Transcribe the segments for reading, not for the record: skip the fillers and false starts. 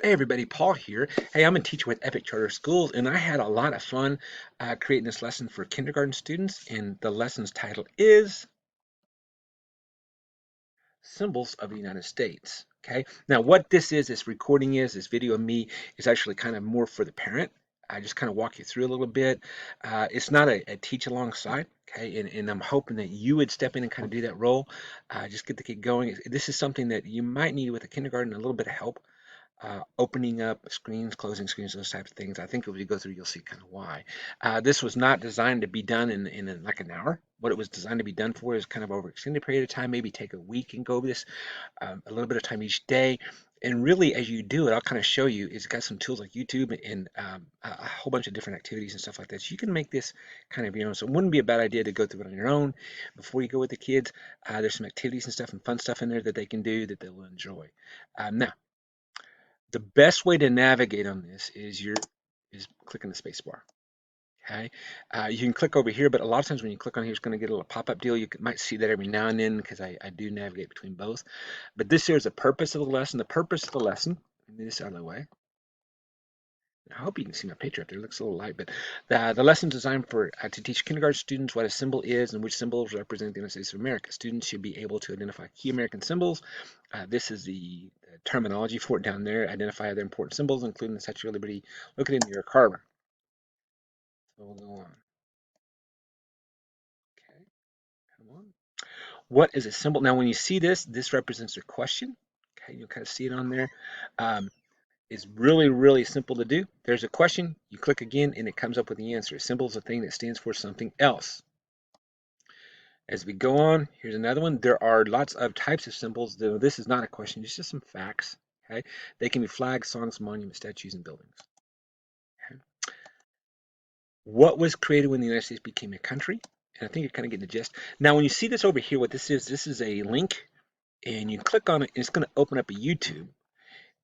Hey everybody, Paul here. Hey, I'm a teacher with Epic Charter Schools, and I had a lot of fun creating this lesson for kindergarten students. And the lesson's title is Symbols of the United States. Okay, now what this recording this video of me is actually kind of more for the parent. I just kind of walk you through a little bit. It's not a teach alongside, okay, and I'm hoping that you would step in and kind of do that role. Just get the kid going. This is something that you might need with a kindergarten, a little bit of help opening up screens, closing screens, those types of things. I think if you go through, you'll see kind of why. This was not designed to be done in like an hour. What it was designed to be done for is kind of over an extended period of time, maybe take a week and go over this a little bit of time each day. And really, as you do it, I'll kind of show you. It's got some tools like YouTube and a whole bunch of different activities and stuff like that. So you can make this kind of your own. So it wouldn't be a bad idea to go through it on your own before you go with the kids. There's some activities and stuff and fun stuff in there that they can do that they'll enjoy. Now, the best way to navigate on this is clicking the space bar. Okay, you can click over here, but a lot of times when you click on here, it's going to get a little pop-up deal. You might see that every now and then because I do navigate between both. But this here is the purpose of the lesson. The purpose of the lesson, let me get this out of the way. I hope you can see my picture up there. It looks a little light, but the lesson is designed for to teach kindergarten students what a symbol is and which symbols represent the United States of America. Students should be able to identify key American symbols. This is the terminology for it down there. Identify other important symbols, including the Statue of Liberty located near Carver. So we'll go on. Okay, come on. What is a symbol? Now, when you see this represents a question. Okay, you'll kind of see it on there. Um, It's really, really simple to do. There's a question, you click again, and it comes up with the answer. A symbol is a thing that stands for something else. As we go on, here's another one. There are lots of types of symbols. Though this is not a question, it's just some facts. Okay, they can be flags, songs, monuments, statues, and buildings. Okay. What was created when the United States became a country? And I think you're kind of getting the gist. Now, when you see this over here, what this is a link, and you click on it, and it's going to open up a YouTube.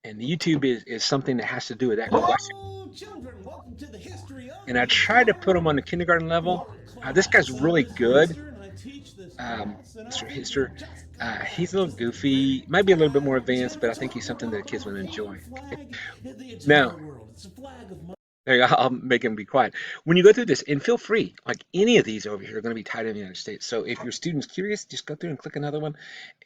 And the YouTube is something that has to do with that question. Hello, children. Welcome to the history of And I the tried to put star. them on the kindergarten level. Welcome, This class. guy's really Mr. good, Hister, and I teach this um, class, and I Mr. think you'll Hister. just kind of He's laugh. a little Just a goofy, great might be a little bit more time. advanced, but I Jennifer's think he's talking something that the about kids my would enjoy. favorite flag in the Now, entire world. It's a flag of my. there you go. I'll make him be quiet. When you go through this, and feel free, like any of these over here are going to be tied in the United States. So if your student's curious, just go through and click another one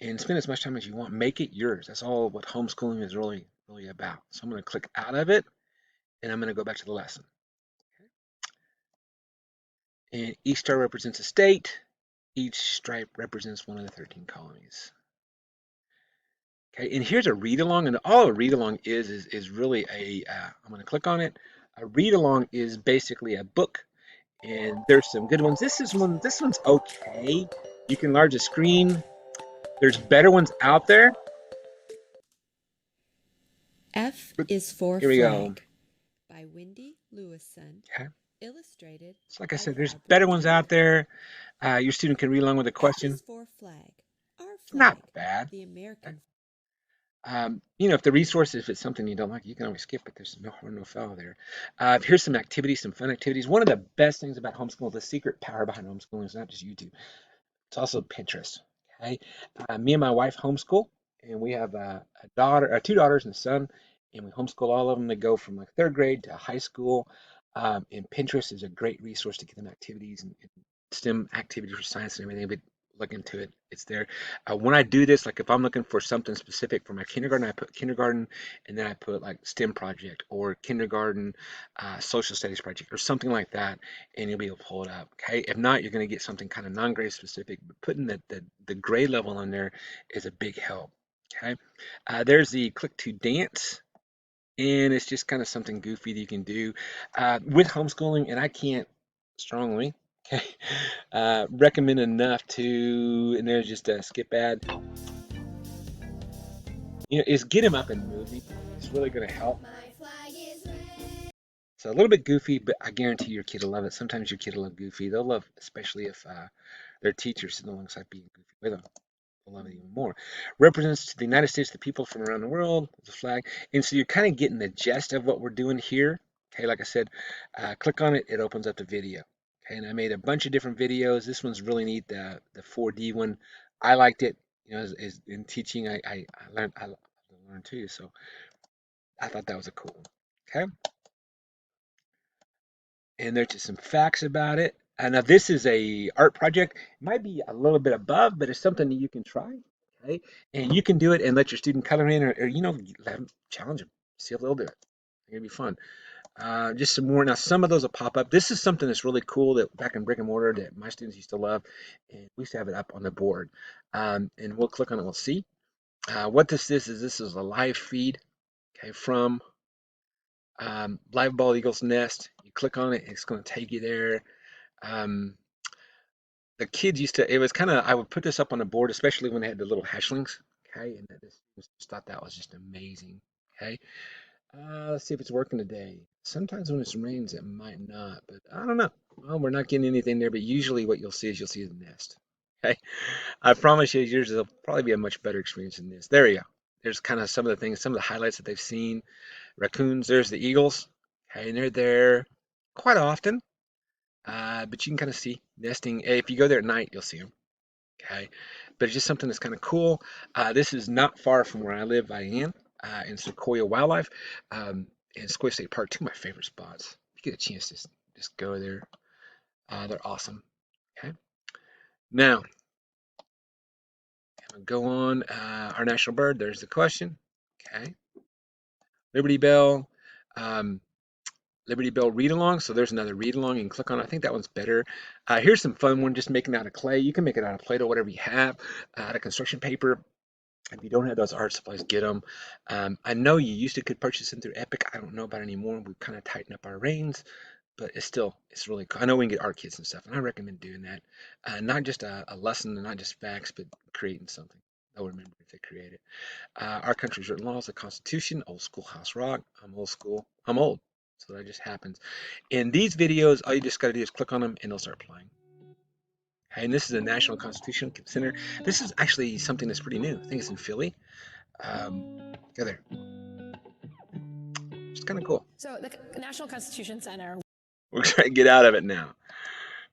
and spend as much time as you want. Make it yours. That's all what homeschooling is really, really about. So I'm going to click out of it and I'm going to go back to the lesson. And each star represents a state. Each stripe represents one of the 13 colonies. Okay, and here's a read along, and all a read along is really I'm going to click on it. A read along is basically a book, and there's some good ones. This one's okay. You can enlarge the screen. There's better ones out there, F but is for here we go. Flag by Wendy Lewison, Okay, illustrated so like I by said, there's Barbara better ones out Taylor. there. Your student can read along with a F question. is for Flag, our It's not flag, bad. the American. If the resource, if it's something you don't like, you can always skip it. There's no harm, no foul there. Here's some activities, some fun activities. One of the best things about homeschooling, the secret power behind homeschooling is not just YouTube. It's also Pinterest. Okay, me and my wife homeschool, and we have two daughters and a son, and we homeschool all of them. They go from like third grade to high school. And Pinterest is a great resource to get them activities and STEM activities for science and everything. But look into it; it's there. When I do this, like if I'm looking for something specific for my kindergarten, I put kindergarten, and then I put like STEM project or kindergarten social studies project or something like that, and you'll be able to pull it up. Okay. If not, you're going to get something kind of non-grade specific, but putting the grade level in there is a big help. Okay. There's the click to dance, and it's just kind of something goofy that you can do with homeschooling. And I can't strongly, okay, recommend enough to, and there's just a skip ad, is get him up and moving. It's really going to help. So a little bit goofy, but I guarantee your kid will love it. Sometimes your kid will love goofy. They'll love, especially if their teacher sitting alongside being goofy with them. They'll love it even more. Represents the United States, the people from around the world, the flag. And so you're kind of getting the gist of what we're doing here. Okay, like I said, click on it, it opens up the video. Okay, and I made a bunch of different videos. This one's really neat, the 4D one. I liked it. As in teaching, I learned too. So I thought that was a cool one. Okay. And there's just some facts about it. And now this is a art project. It might be a little bit above, but it's something that you can try. Okay. And you can do it and let your student color in or let them challenge them. See if they'll do it. It's gonna be fun. Just some more. Now, some of those will pop up. This is something that's really cool that back in brick and mortar that my students used to love. And we used to have it up on the board. And we'll click on it. We'll see. What this is a live feed, okay, from Live Bald Eagle's Nest. You click on it, it's going to take you there. Um, the kids used to, it was kind of, I would put this up on the board, especially when they had the little hatchlings, okay, and just thought that was just amazing, okay. Let's see if it's working today. Sometimes when it rains, it might not, but I don't know. Well, we're not getting anything there, but usually what you'll see is the nest. Okay. I promise you, yours will probably be a much better experience than this. There you go. There's kind of some of the things, some of the highlights that they've seen. Raccoons, there's the eagles. Okay, and they're there quite often, but you can kind of see nesting. If you go there at night, you'll see them. Okay, but it's just something that's kind of cool. This is not far from where I live. I am in Sequoia Wildlife and Sequoia State Park, two of my favorite spots. If you get a chance, just go there. They're awesome. Okay, now go on. Our national bird. There's the question. Okay, Liberty Bell. Liberty Bell read along. So there's another read along. You can click on it. I think that one's better. Here's some fun one. Just making out of clay. You can make it out of Play-Doh, whatever you have. Out of construction paper. If you don't have those art supplies, get them. I know you used to could purchase them through Epic. I don't know about it anymore. We've kind of tightened up our reins, but it's really cool. I know we can get art kits and stuff, and I recommend doing that. Not just a lesson and not just facts, but creating something. They'll remember if they create it. Our country's written laws, the Constitution, old schoolhouse rock. I'm old school. I'm old. So that just happens. In these videos, all you just got to do is click on them and they'll start playing. Okay, and this is the National Constitution Center. This is actually something that's pretty new. I think it's in Philly. Go there. It's kind of cool. So the National Constitution Center. We're trying to get out of it now.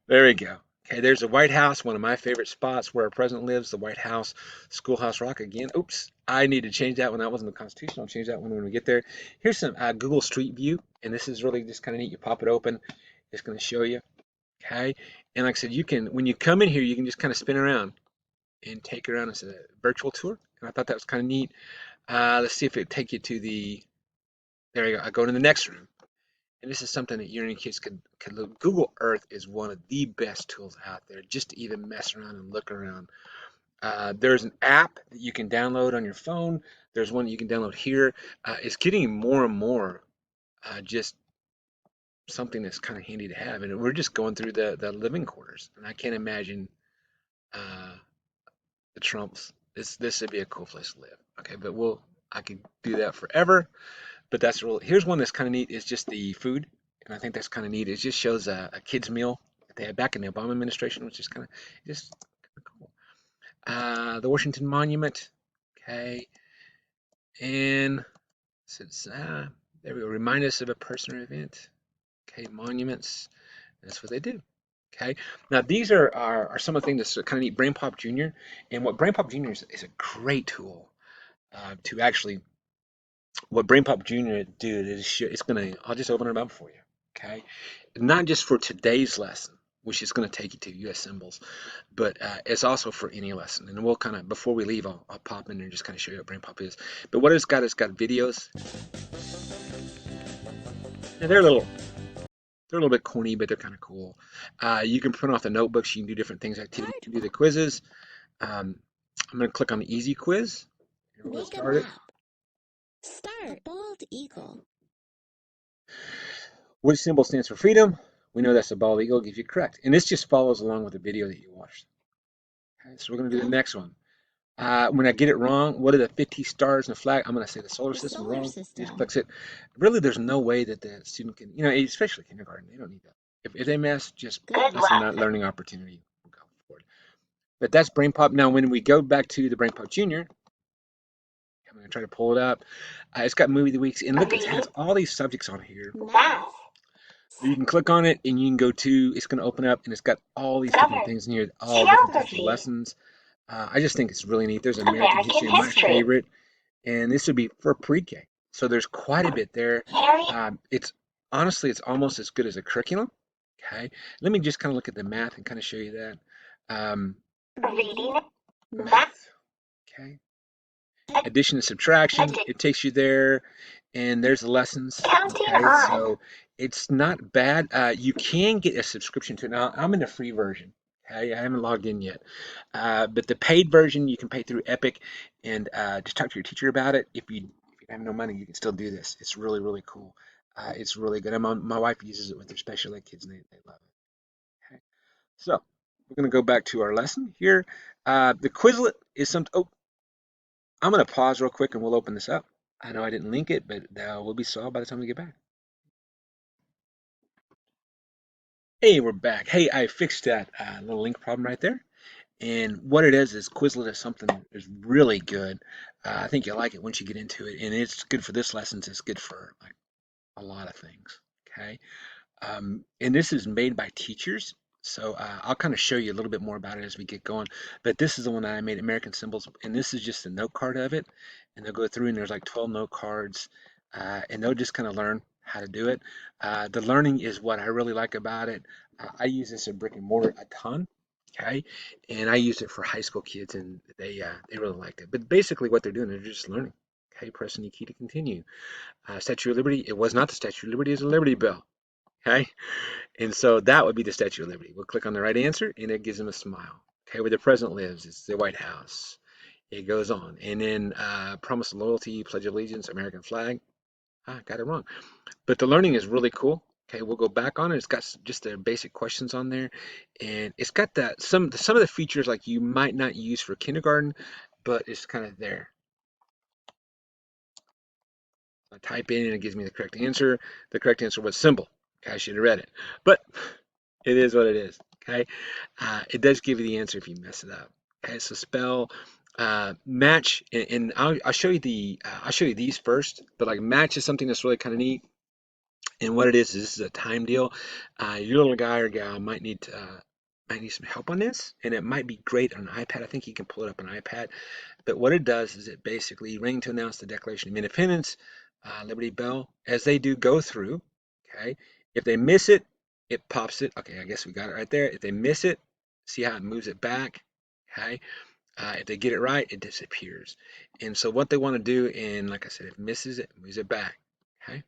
There we go. Okay, there's the White House, one of my favorite spots where our president lives, the White House, Schoolhouse Rock again. Oops, I need to change that one. That wasn't the Constitution. I'll change that one when we get there. Here's some Google Street View, and this is really just kind of neat. You pop it open. It's going to show you. Okay, and like I said, you can, when you come in here, you can just kind of spin around and take around as a virtual tour. And I thought that was kind of neat. Let's see if it take you to the, there you go. I go to the next room. And this is something that you and your kids could look. Google Earth is one of the best tools out there just to even mess around and look around. There's an app that you can download on your phone. There's one that you can download here. It's getting more and more just something that's kind of handy to have. And we're just going through the living quarters. And I can't imagine the Trumps. This would be a cool place to live. Okay, but I could do that forever. But that's real. Here's one that's kind of neat. Is just the food, and I think that's kind of neat. It just shows a kids meal that they had back in the Obama administration, which is kind of cool. The Washington Monument, okay, and since there we go. Remind us of a person or event. Okay, monuments. That's what they do. Okay. Now these are some of the things that's kind of neat. Brain Pop Junior, and what Brain Pop Junior is a great tool to actually. What Brain Pop Junior do is it's gonna. I'll just open it up for you. Okay, not just for today's lesson, which is gonna take you to U.S. symbols, but it's also for any lesson. And we'll kind of before we leave, I'll pop in there and just kind of show you what Brain Pop is. But what it's got videos. And they're a little bit corny, but they're kind of cool. You can print off the notebooks. You can do different things. Activities. You can do the quizzes. I'm gonna click on the easy quiz. And we'll start it. Start. A bald eagle. Which symbol stands for freedom? We know that's a bald eagle. Gives you correct. And this just follows along with the video that you watched. Okay, so we're going to do the next one. When I get it wrong, what are the 50 stars in the flag? I'm going to say the solar system wrong. Just clicks it. Really, there's no way that the student can, especially kindergarten, they don't need that. If they mess, just that's a learning opportunity. We'll go forward. But that's Brain Pop. Now, when we go back to the Brain Pop Junior, I'm going to try to pull it up. It's got Movie of the Weeks. And look, it has all these subjects on here. Math. You can click on it and you can go to, it's going to open up and it's got all these different things in here, all different types of lessons. I just think it's really neat. There's American history, my favorite. And this would be for pre-K. So there's quite a bit there. It's honestly, it's almost as good as a curriculum. Okay, let me just kind of look at the math and kind of show you that. Reading. Math. Okay, addition and subtraction. It takes you there, and there's the lessons. Counting Okay, on. so it's not bad. You can get a subscription to it. Now, I'm in the free version. Okay, I haven't logged in yet. But the paid version, you can pay through Epic and just talk to your teacher about it. If you have no money, you can still do this. It's really, really cool. It's really good. My wife uses it with her special ed kids, and they love it. Okay, so we're going to go back to our lesson here. The Quizlet is something. Oh, I'm going to pause real quick, and we'll open this up. I know I didn't link it, but we'll be solved by the time we get back. Hey, we're back. Hey, I fixed that little link problem right there. And what it is Quizlet is something that is really good. I think you'll like it once you get into it. And it's good for this lesson. It's good for like a lot of things. Okay. And this is made by teachers. So I'll kind of show you a little bit more about it as we get going. But this is the one that I made, American Symbols. And this is just a note card of it. And they'll go through and there's like 12 note cards. And they'll just kind of learn how to do it. The learning is what I really like about it. I use this in brick and mortar a ton. Okay, and I used it for high school kids, and they really liked it. But basically, what they're doing, they're just learning. Okay, press any key to continue. Statue of Liberty. It was not the Statue of Liberty; it's a Liberty Bell. Okay, and so that would be the Statue of Liberty. We'll click on the right answer, and it gives them a smile. Okay, where the president lives, it's the White House. It goes on, and then promise of loyalty, pledge of allegiance, American flag. Got it wrong. But the learning is really cool. Okay, we'll go back on it. It's got just the basic questions on there, and it's got that some of the features like you might not use for kindergarten, but it's kind of there. I type in and it gives me the correct answer. The correct answer was symbol. Okay, I should have read it, but it is what it is. Okay, it does give you the answer if you mess it up. Okay, so spell match, and I'll show you I'll show you these first. But like match is something that's really kind of neat. And what it is this is a time deal. Your little guy or gal might need some help on this, and it might be great on an iPad. I think you can pull it up on an iPad. But what it does is it basically ring to announce the Declaration of Independence, Liberty Bell, as they do go through. Okay, if they miss it, it pops it. Okay, I guess we got it right there. If they miss it, see how it moves it back. Okay, if they get it right, it disappears. And so what they want to do, and like I said, if it misses it, moves it back. Okay,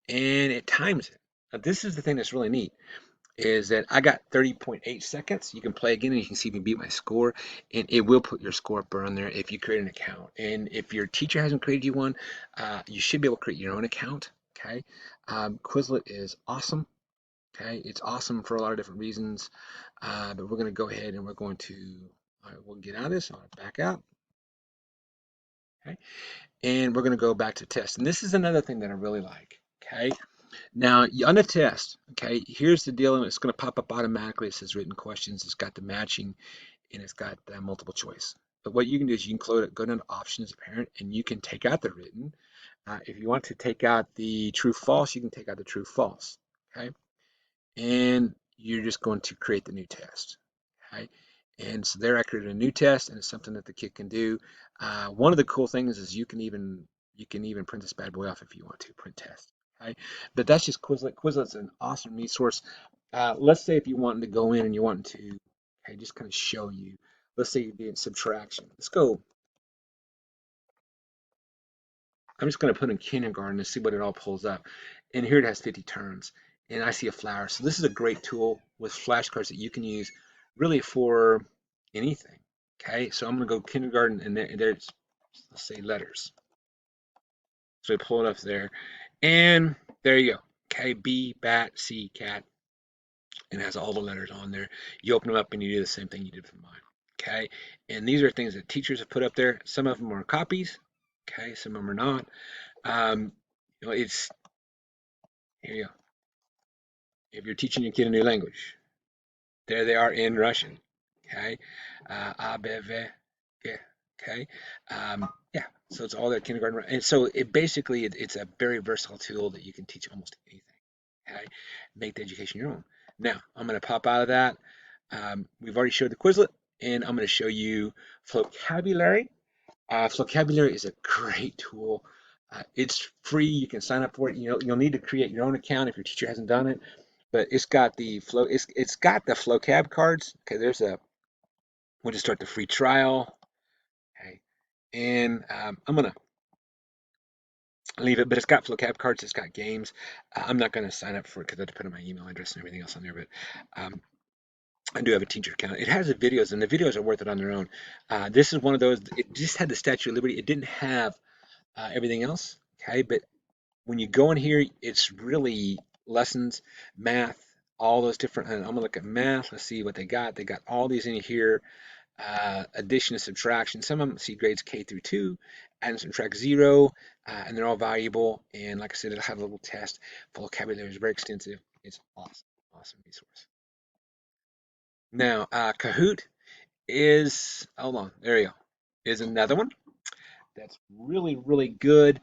and it times it. Now, this is the thing that's really neat is that I got 30.8 seconds. You can play again and you can see me beat my score, and it will put your score up on there if you create an account. And if your teacher hasn't created you one, you should be able to create your own account. Okay, Quizlet is awesome. Okay, it's awesome for a lot of different reasons, but we're going to go ahead and we're going to we'll get out of this. I'll back out. Okay, and we're going to go back to test. And this is another thing that I really like. Okay. Now, on the test, okay, here's the deal. It's going to pop up automatically. It says written questions. It's got the matching, and it's got multiple choice. But what you can do is you can go down to options, parent, and you can take out the written. If you want to take out the true false, you can take out the true false. Okay, and you're just going to create the new test. Okay, and so there I created a new test, and it's something that the kid can do. One of the cool things is you can even print this bad boy off if you want to print test. Okay, but that's just Quizlet. Quizlet's an awesome resource. Let's say if you wanted to go in and you want to, okay, just kind of show you. Let's say you're doing subtraction. Let's go. I'm just going to put in kindergarten and see what it all pulls up. And here it has 50 turns. And I see a flower. So this is a great tool with flashcards that you can use really for anything. Okay, so I'm going to go kindergarten and there's, let's say, letters. So I pull it up there. And there you go. Okay, B, bat, C, cat. And it has all the letters on there. You open them up and you do the same thing you did for mine. Okay, and these are things that teachers have put up there. Some of them are copies. Okay, some of them are not. It's here you go. If you're teaching your kid a new language, there they are in Russian. Okay, ABV. Okay, yeah. So it's all that kindergarten, and so it's a very versatile tool that you can teach almost anything. Okay, make the education your own. Now I'm going to pop out of that. We've already showed the Quizlet, and I'm going to show you vocabulary. Vocabulary is a great tool. It's free. You can sign up for it. You'll need to create your own account if your teacher hasn't done it. But it's got the flow. It's got the FlowCab cards. Okay, we'll just start the free trial. Okay, and I'm gonna leave it. But it's got FlowCab cards. It's got games. I'm not gonna sign up for it because I have to put in my email address and everything else on there. But I do have a teacher account. It has the videos, and the videos are worth it on their own. This is one of those. It just had the Statue of Liberty. It didn't have everything else. Okay, but when you go in here, it's really lessons, math, all those different. And I'm gonna look at math. Let's see what they got. They got all these in here. Addition and subtraction. Some of them see grades K through 2, add and subtract 0, and they're all valuable. And like I said, it'll have a little test. Vocabulary is very extensive. It's awesome, awesome resource. Now, Kahoot is, hold on, there you go, is another one that's really, really good.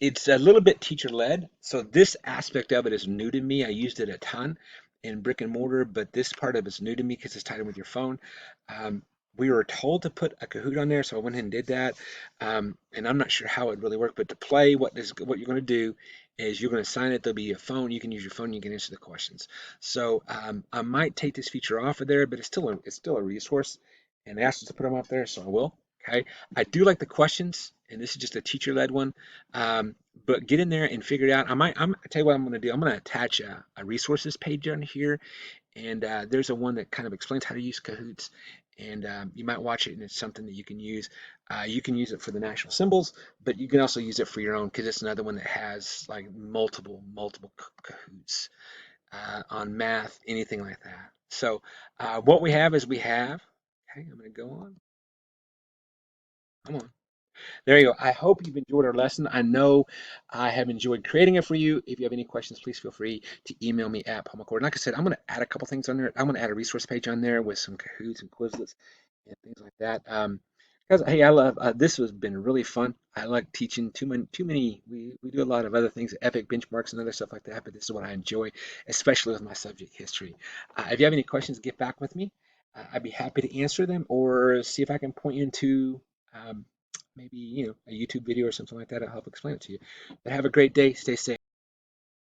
It's a little bit teacher-led, so this aspect of it is new to me. I used it a ton in brick and mortar, but this part of it's new to me because it's tied in with your phone. We were told to put a Kahoot on there, so I went ahead and did that. And I'm not sure how it really worked, but to play, what you're going to do is you're going to sign it. There'll be a phone. You can use your phone. You can answer the questions. So I might take this feature off of there, but it's still a resource, and they asked us to put them up there, so I will. Okay, I do like the questions, and this is just a teacher-led one. But get in there and figure it out. I tell you what I'm going to do. I'm going to attach a resources page on here, and there's a one that kind of explains how to use Kahoots, and you might watch it, and it's something that you can use. You can use it for the national symbols, but you can also use it for your own because it's another one that has like multiple Kahoots on math, anything like that. So what we have is we have. Okay, I'm going to go on. Come on. There you go. I hope you've enjoyed our lesson. I know I have enjoyed creating it for you. If you have any questions, please feel free to email me at Paul McCord. Like I said, I'm going to add a couple things on there. I'm going to add a resource page on there with some Kahoots and Quizlets and things like that. Because hey, I love this has been really fun. I like teaching too many. We do a lot of other things, epic benchmarks and other stuff like that. But this is what I enjoy, especially with my subject history. If you have any questions, get back with me. I'd be happy to answer them or see if I can point you into maybe a YouTube video or something like that. I'll help explain it to you. But have a great day. Stay safe.